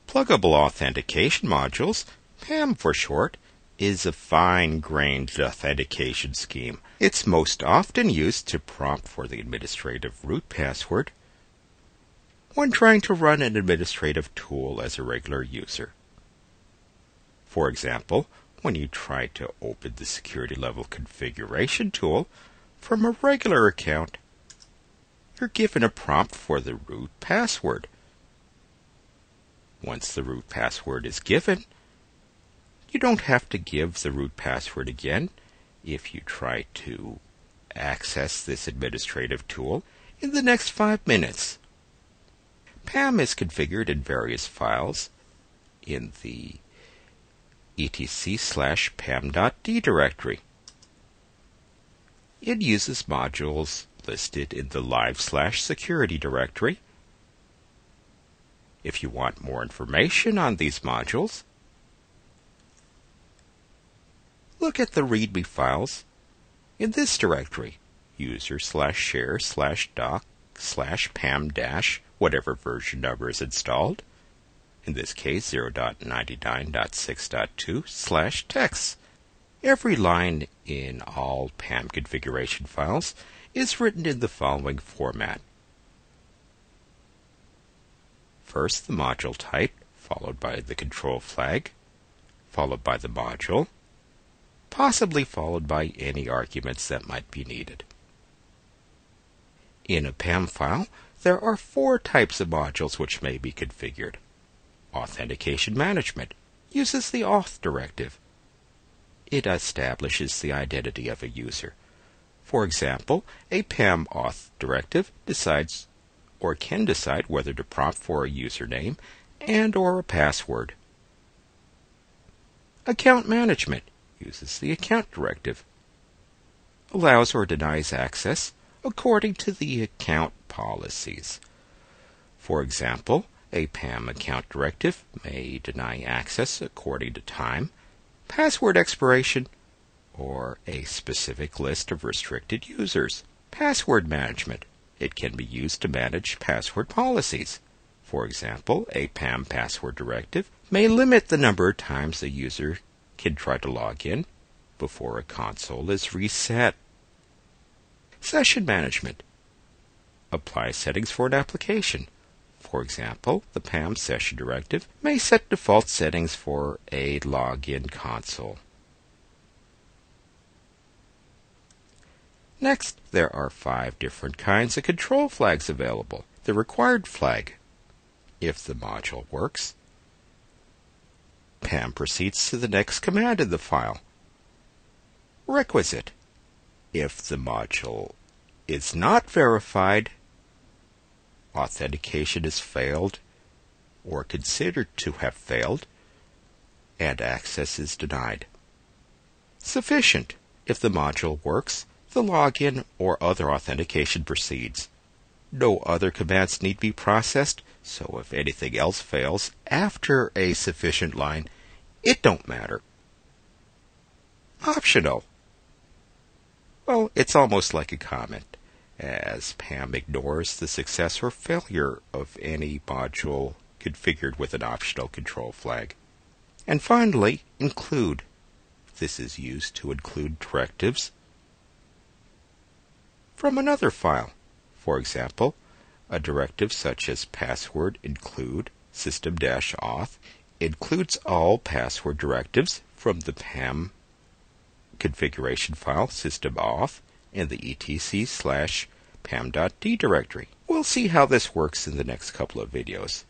Pluggable Authentication Modules, PAM for short, is a fine-grained authentication scheme. It's most often used to prompt for the administrative root password when trying to run an administrative tool as a regular user. For example, when you try to open the security level configuration tool from a regular account, you're given a prompt for the root password. Once the root password is given, you don't have to give the root password again if you try to access this administrative tool in the next 5 minutes. PAM is configured in various files in the etc/pam.d directory. It uses modules listed in the live/security directory. If you want more information on these modules, look at the README files in this directory, user/share/doc/pam- whatever version number is installed, in this case 0.99.6.2/text. Every line in all PAM configuration files is written in the following format. First, the module type, followed by the control flag, followed by the module, possibly followed by any arguments that might be needed. In a PAM file, there are 4 types of modules which may be configured. Authentication Management uses the auth directive. It establishes the identity of a user. For example, a PAM auth directive decides or can decide whether to prompt for a username and/or a password. Account Management uses the account directive. Allows or denies access according to the account policies. For example, a PAM account directive may deny access according to time, password expiration, or a specific list of restricted users. Password Management. It can be used to manage password policies. For example, a PAM password directive may limit the number of times a user can try to log in before a console is reset. Session Management. Apply settings for an application. For example, the PAM session directive may set default settings for a login console. Next, there are 5 different kinds of control flags available. The required flag, if the module works, PAM proceeds to the next command in the file. Requisite, if the module is not verified, authentication is failed or considered to have failed, and access is denied. Sufficient, if the module works, the login or other authentication proceeds. No other commands need be processed, so if anything else fails after a sufficient line, it don't matter. Optional. Well, it's almost like a comment, as PAM ignores the success or failure of any module configured with an optional control flag. And finally, include. This is used to include directives from another file. For example, a directive such as password include system-auth includes all password directives from the PAM configuration file system-auth in the etc/pam.d directory. We'll see how this works in the next couple of videos.